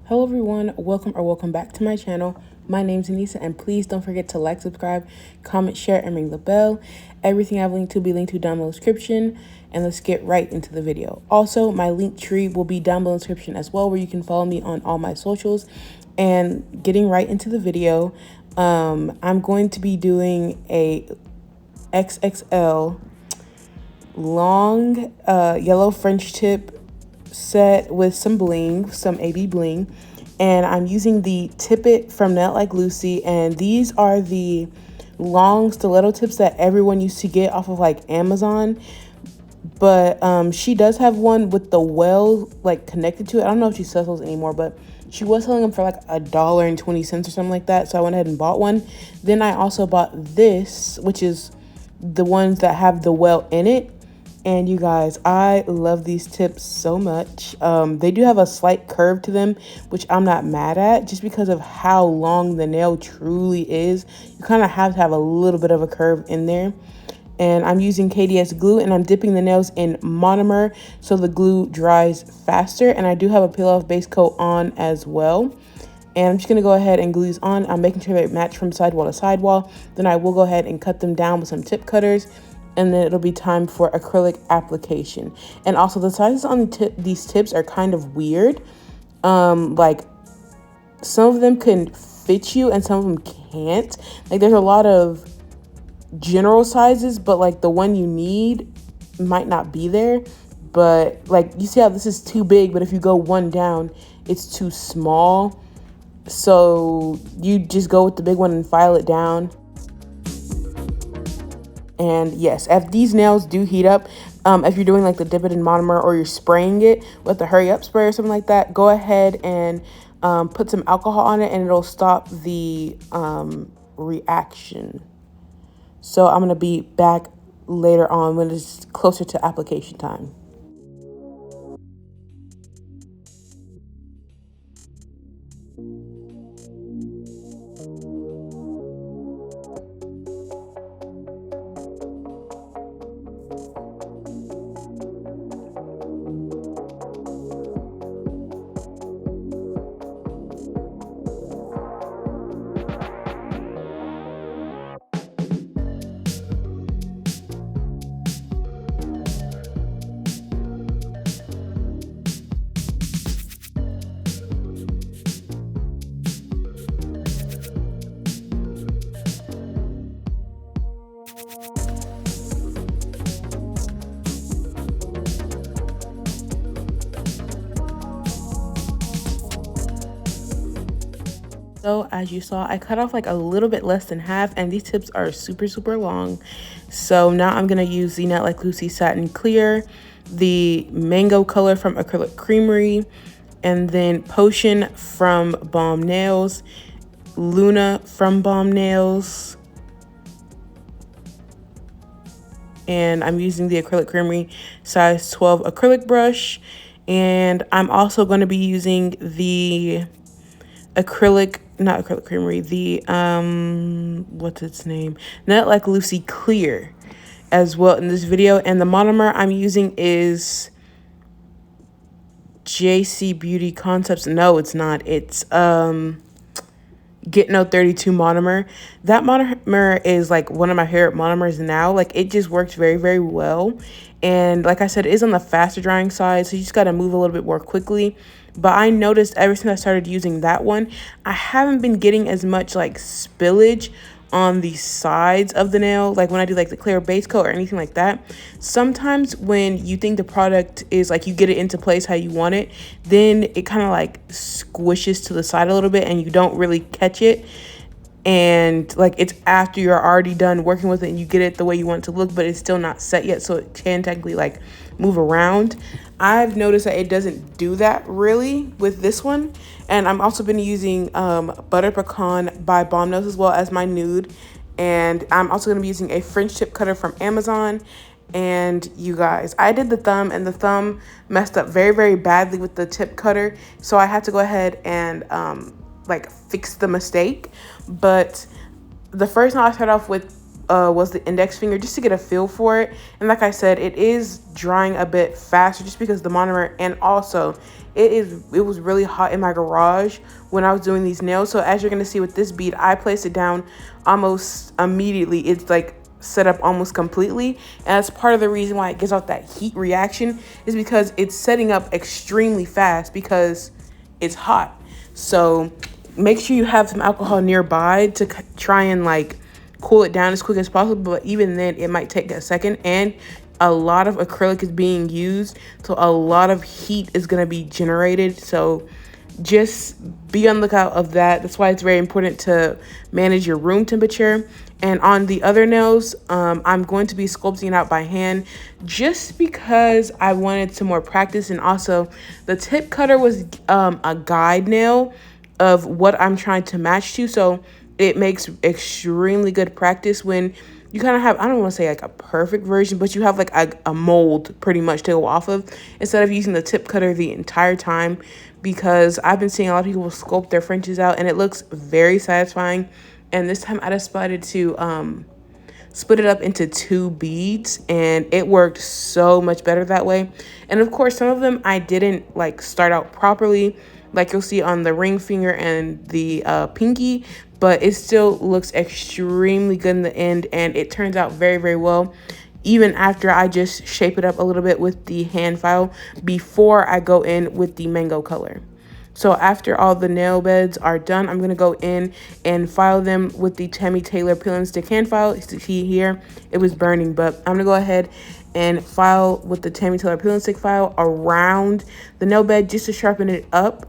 Hello everyone, welcome back to my channel. My name's Anisa, and please don't forget to like, subscribe, comment, share, and ring the bell. Everything I've linked to will be linked to down below in the description, and let's get right into the video. Also, my link tree will be down below in the description as well, where you can follow me on all my socials. And getting right into the video, I'm going to be doing a XXL long yellow French tip set with some bling, some AB bling, and I'm using the Tippet from Net Like Lucy, and these are the long stiletto tips that everyone used to get off of like Amazon, but she does have one with the well like connected to it. I don't know if she sells those anymore, but she was selling them for like $1.20 or something like that, so I went ahead and bought one. Then I also bought this, which is the ones that have the well in it. And you guys, I love these tips so much. They do have a slight curve to them, which I'm not mad at, just because of how long the nail truly is. You kind of have to have a little bit of a curve in there. And I'm using KDS glue, and I'm dipping the nails in monomer so the glue dries faster. And I do have a peel off base coat on as well. And I'm just going to go ahead and glue these on. I'm making sure they match from sidewall to sidewall. Then I will go ahead and cut them down with some tip cutters. And then it'll be time for acrylic application. And also the sizes on these tips are kind of weird. Like some of them can fit you and some of them can't. Like there's a lot of general sizes, but like the one you need might not be there. But like you see how this is too big, but if you go one down, it's too small. So you just go with the big one and file it down. And yes, if these nails do heat up, if you're doing like the dip it in monomer or you're spraying it with the hurry up spray or something like that, go ahead and put some alcohol on it and it'll stop the reaction. So I'm going to be back later on when it's closer to application time. So as you saw, I cut off like a little bit less than half, and these tips are super long. So now I'm going to use the Net Like Lucy Satin Clear, the Mango Color from Acrylic Creamery, and then Potion from Balm Nails, Luna from Balm Nails, and I'm using the Acrylic Creamery size 12 acrylic brush. And I'm also going to be using the not acrylic creamery, the what's its name, Net Like Lucy Clear as well in this video. And the monomer I'm using is JC Beauty Concepts. No, it's not. It's Get No 32 monomer. That monomer is like one of my favorite monomers now. Like it just works very well. And like I said, it is on the faster drying side, so you just got to move a little bit more quickly. But I noticed ever since I started using that one, I haven't been getting as much like spillage on the sides of the nail, like when I do like the clear base coat or anything like that. Sometimes when you think the product is like you get it into place how you want it, then it kind of like squishes to the side a little bit and you don't really catch it. And like it's after you're already done working with it and you get it the way you want it to look, but it's still not set yet, so it can technically like move around. I've noticed that it doesn't do that really with this one. And I'm also been using Butter Pecan by Balm Nails as well as my nude. And I'm also going to be using a French tip cutter from Amazon. And you guys, I did the thumb, and the thumb messed up very badly with the tip cutter, so I had to go ahead and like fix the mistake. But the first nail I started off with was the index finger, just to get a feel for it. And like I said, it is drying a bit faster just because the monomer, and also it was really hot in my garage when I was doing these nails. So as you're gonna see with this bead, I placed it down almost immediately. It's like set up almost completely, and that's part of the reason why it gives out that heat reaction, is because it's setting up extremely fast because it's hot. So make sure you have some alcohol nearby to try and like cool it down as quick as possible, but even then it might take a second, and a lot of acrylic is being used, so a lot of heat is going to be generated. So just be on the lookout of that. That's why it's very important to manage your room temperature. And on the other nails, I'm going to be sculpting it out by hand just because I wanted some more practice. And also the tip cutter was a guide nail of what I'm trying to match to. So it makes extremely good practice when you kind of have, I don't want to say like a perfect version, but you have like a mold pretty much to go off of, instead of using the tip cutter the entire time. Because I've been seeing a lot of people sculpt their Frenches out and it looks very satisfying. And this time I decided to split it up into 2 beads, and it worked so much better that way. And of course, some of them I didn't like start out properly, like you'll see on the ring finger and the pinky, but it still looks extremely good in the end, and it turns out very, very well, even after I just shape it up a little bit with the hand file before I go in with the mango color. So after all the nail beds are done, I'm going to go in and file them with the Tammy Taylor peel and stick hand file. You see here, it was burning, but I'm going to go ahead and file with the Tammy Taylor peel and stick file around the nail bed just to sharpen it up,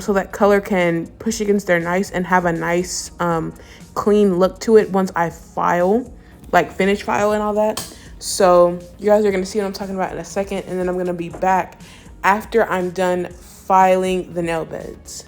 so that color can push against there nice and have a nice clean look to it once I file, like finish file and all that. So you guys are going to see what I'm talking about in a second, and then I'm going to be back after I'm done filing the nail beds.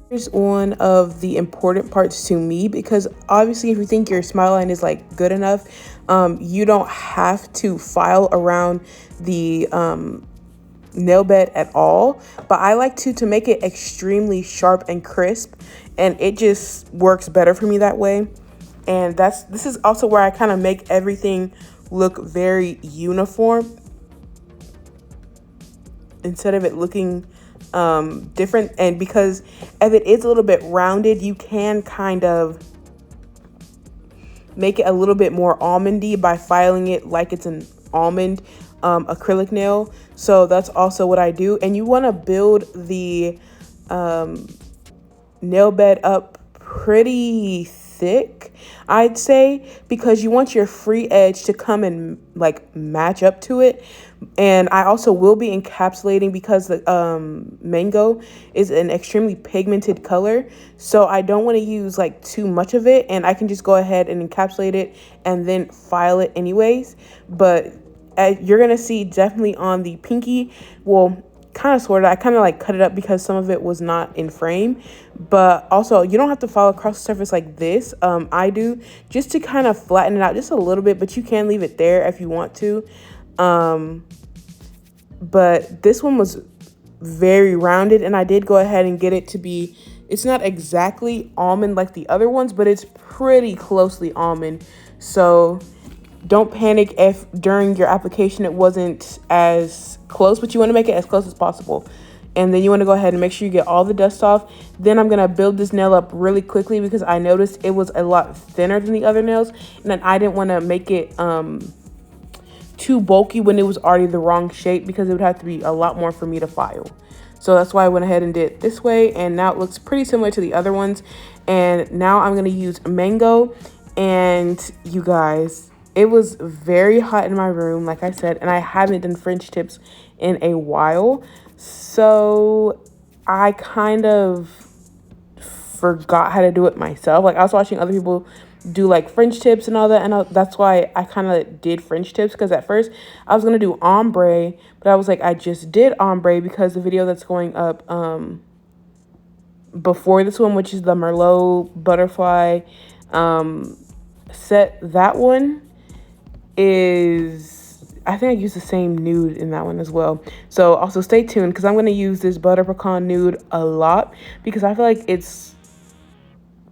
Here's one of the important parts to me, because obviously if you think your smile line is like good enough, you don't have to file around the nail bed at all, but I like to make it extremely sharp and crisp, and it just works better for me that way. And this is also where I kind of make everything look very uniform instead of it looking different. And because if it is a little bit rounded, you can kind of make it a little bit more almondy by filing it like it's an almond acrylic nail. So that's also what I do. And you want to build the nail bed up pretty thick, I'd say, because you want your free edge to come and like match up to it. And I also will be encapsulating because the mango is an extremely pigmented color, so I don't want to use like too much of it, and I can just go ahead and encapsulate it and then file it anyways. But you're gonna see definitely on the pinky, well, kind of sort of, I kind of like cut it up because some of it was not in frame. But also, you don't have to follow across the surface like this. I do, just to kind of flatten it out just a little bit, but you can leave it there if you want to. But this one was very rounded, and I did go ahead and get it to be, it's not exactly almond like the other ones, but it's pretty closely almond. So don't panic if during your application it wasn't as close, but you want to make it as close as possible. And then you want to go ahead and make sure you get all the dust off. Then I'm going to build this nail up really quickly because I noticed it was a lot thinner than the other nails. And then I didn't want to make it too bulky when it was already the wrong shape, because it would have to be a lot more for me to file. So that's why I went ahead and did it this way. And now it looks pretty similar to the other ones. And now I'm going to use mango. And you guys, it was very hot in my room, like I said, and I haven't done French tips in a while. So I kind of forgot how to do it myself. Like, I was watching other people do like French tips and all that, and that's why I kind of did French tips, because at first I was going to do ombre, but I was like, I just did ombre because the video that's going up before this one, which is the Merlot butterfly set, that one is, I think I used the same nude in that one as well. So also stay tuned, because I'm going to use this butter pecan nude a lot, because I feel like it's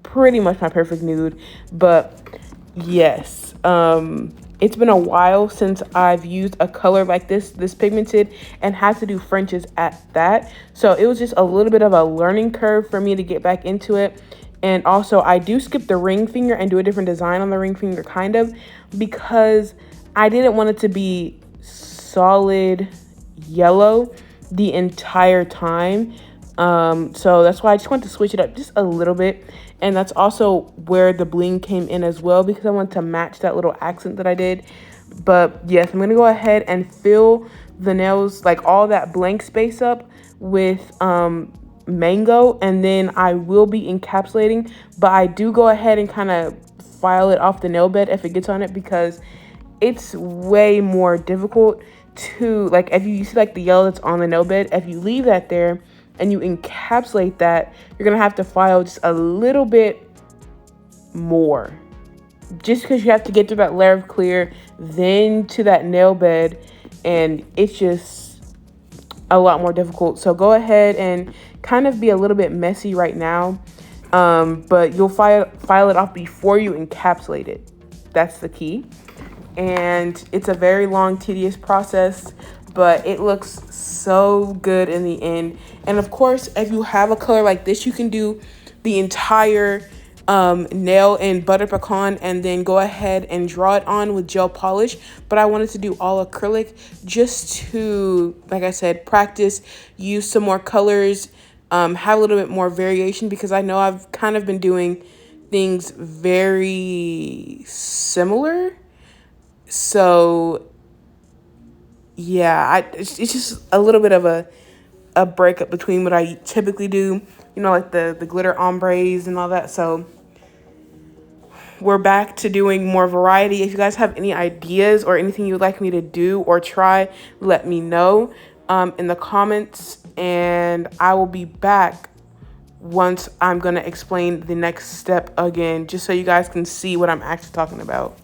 pretty much my perfect nude. But yes, it's been a while since I've used a color like this pigmented, and had to do Frenches at that. So it was just a little bit of a learning curve for me to get back into it. And also, I do skip the ring finger and do a different design on the ring finger, kind of, because I didn't want it to be solid yellow the entire time. So that's why I just want to switch it up just a little bit. And that's also where the bling came in as well, because I want to match that little accent that I did. But yes, I'm going to go ahead and fill the nails, like all that blank space, up with mango, and then I will be encapsulating. But I do go ahead and kind of file it off the nail bed if it gets on it, because it's way more difficult to, like, if you see like the yellow that's on the nail bed, if you leave that there and you encapsulate that, you're gonna have to file just a little bit more, just because you have to get through that layer of clear, then to that nail bed, and it's just a lot more difficult. So go ahead and kind of be a little bit messy right now, but you'll file it off before you encapsulate it. That's the key. And it's a very long, tedious process, but it looks so good in the end. And of course, if you have a color like this, you can do the entire nail in butter pecan and then go ahead and draw it on with gel polish. But I wanted to do all acrylic just to, like I said, practice, use some more colors, have a little bit more variation, because I know I've kind of been doing things very similar. So yeah, it's just a little bit of a breakup between what I typically do, you know, like the glitter ombres and all that. So we're back to doing more variety. If you guys have any ideas or anything you would like me to do or try, let me know in the comments, and I will be back once I'm going to explain the next step again, just so you guys can see what I'm actually talking about.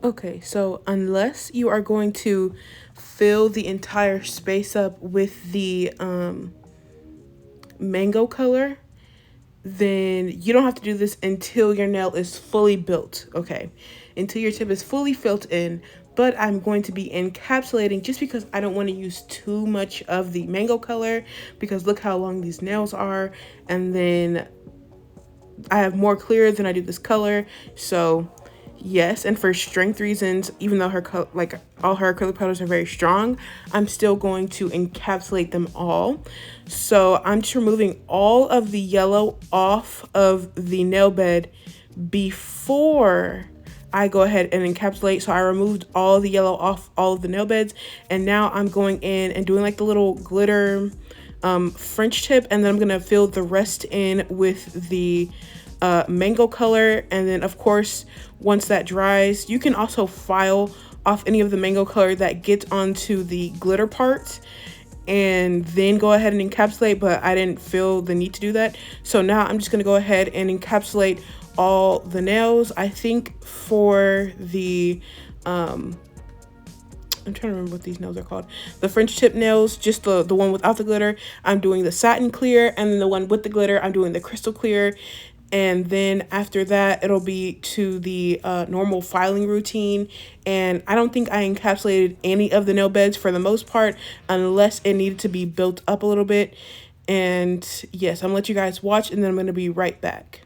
Okay, so unless you are going to fill the entire space up with the mango color, then you don't have to do this until your nail is fully built, okay? Until your tip is fully filled in. But I'm going to be encapsulating just because I don't want to use too much of the mango color, because look how long these nails are, and then I have more clear than I do this color. So yes, and for strength reasons, even though her like all her acrylic powders are very strong, I'm still going to encapsulate them all. So I'm just removing all of the yellow off of the nail bed before I go ahead and encapsulate. So I removed all the yellow off all of the nail beds, and now I'm going in and doing like the little glitter French tip, and then I'm gonna fill the rest in with the mango color. And then of course, once that dries, you can also file off any of the mango color that gets onto the glitter part and then go ahead and encapsulate, but I didn't feel the need to do that. So now I'm just gonna go ahead and encapsulate all the nails. I think for the I'm trying to remember what these nails are called. The French tip nails, just the one without the glitter, I'm doing the satin clear, and then the one with the glitter, I'm doing the crystal clear. And then after that, it'll be to the normal filing routine. And I don't think I encapsulated any of the nail beds for the most part, unless it needed to be built up a little bit. And yes, I'm gonna let you guys watch, and then I'm gonna be right back.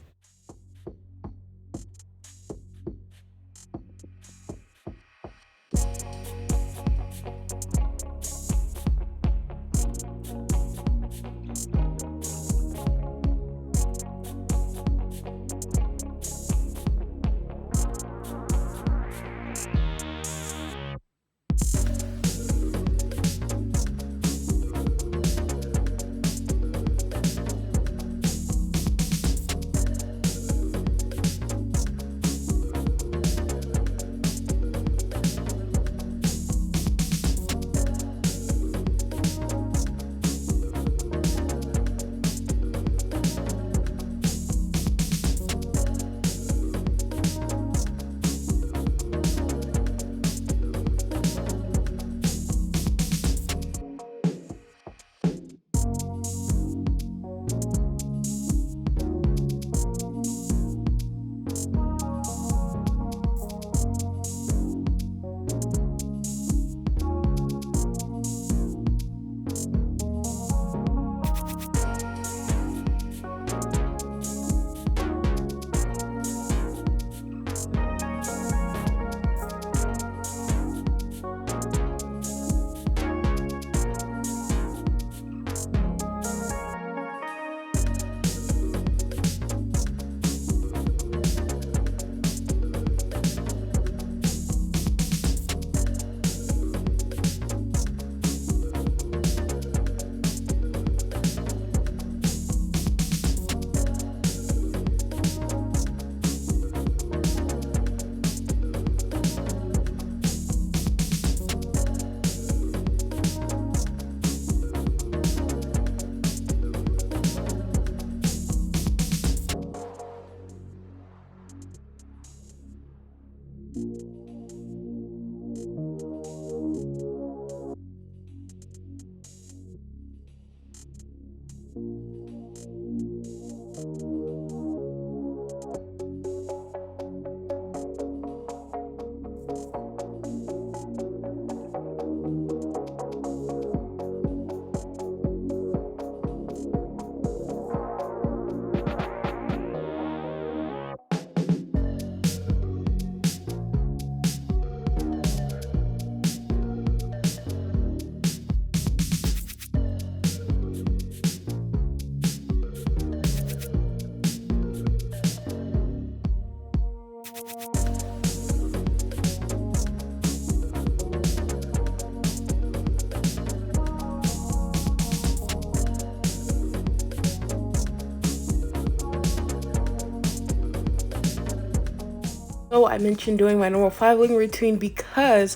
So I mentioned doing my normal filing routine because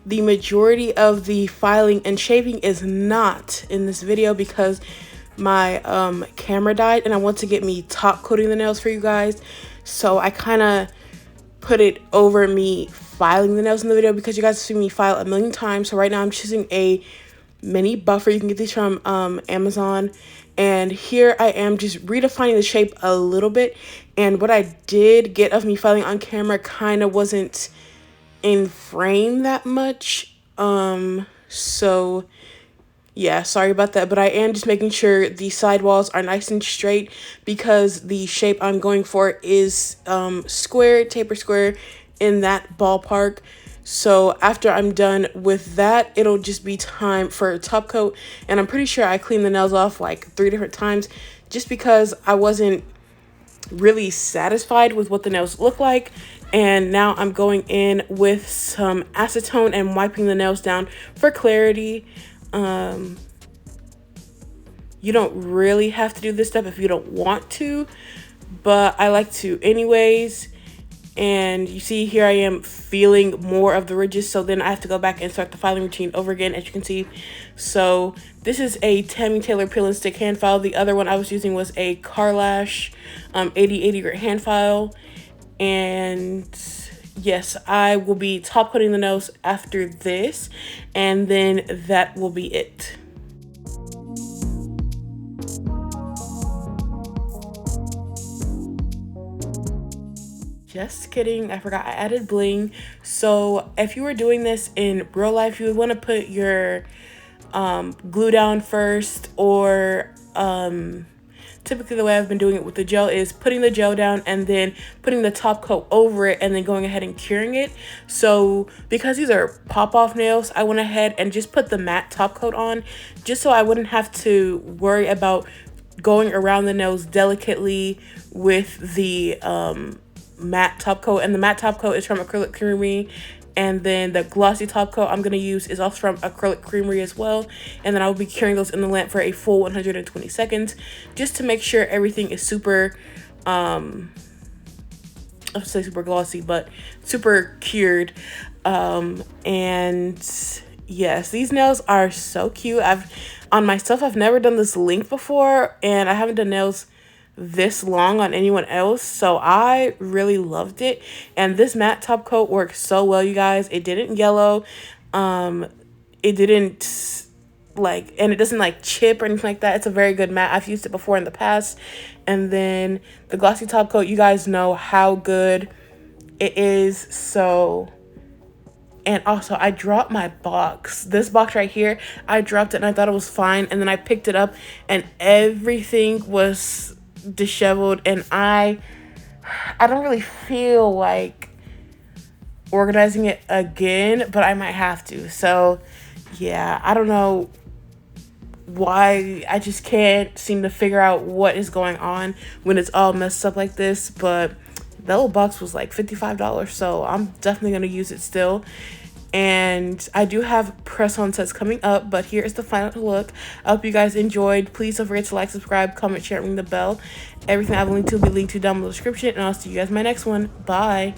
the majority of the filing and shaping is not in this video because my camera died and I want to get me top coating the nails for you guys. So I kind of put it over me filing the nails in the video because you guys have seen me file a million times. So right now I'm choosing a mini buffer. You can get these from Amazon. And here I am just redefining the shape a little bit. And what I did get of me filing on camera kind of wasn't in frame that much. So yeah, sorry about that, but I am just making sure the sidewalls are nice and straight because the shape I'm going for is square, taper square, in that ballpark. So after I'm done with that, it'll just be time for a top coat, and I'm pretty sure I cleaned the nails off like 3 different times just because I wasn't really satisfied with what the nails look like. And now I'm going in with some acetone and wiping the nails down for clarity. You don't really have to do this step if you don't want to, but I like to anyways. And you see here I am feeling more of the ridges, so then I have to go back and start the filing routine over again, as you can see. So this is a Tammy Taylor peel and stick hand file. The other one I was using was a Carlash 8080 grit hand file. And yes, I will be top coating the nails after this, and then that will be it. Just kidding, I forgot I added bling. So if you were doing this in real life, you would want to put your glue down first, or typically the way I've been doing it with the gel is putting the gel down and then putting the top coat over it and then going ahead and curing it. So because these are pop-off nails, I went ahead and just put the matte top coat on just so I wouldn't have to worry about going around the nails delicately with the matte top coat. And the matte top coat is from Acrylic Creamery, and then the glossy top coat I'm going to use is also from Acrylic Creamery as well. And then I will be curing those in the lamp for a full 120 seconds just to make sure everything is super I'll say super glossy, but super cured. And yes, these nails are so cute. On myself, I've never done this length before, and I haven't done nails this long on anyone else, so I really loved it. And this matte top coat works so well, you guys. It didn't yellow, it didn't and it doesn't like chip or anything like that. It's a very good matte. I've used it before in the past. And then the glossy top coat, you guys know how good it is. So, and also I dropped my box. This box right here, I dropped it and I thought it was fine, and then I picked it up and everything was disheveled, and I don't really feel like organizing it again, but I might have to. So yeah, I don't know why I just can't seem to figure out what is going on when it's all messed up like this, but that little box was like $55, so I'm definitely going to use it still. And I do have press-on sets coming up, but here is the final look. I hope you guys enjoyed. Please don't forget to like, subscribe, comment, share, ring the bell. Everything I've linked to will be linked to down in the description, and I'll see you guys in my next one. Bye.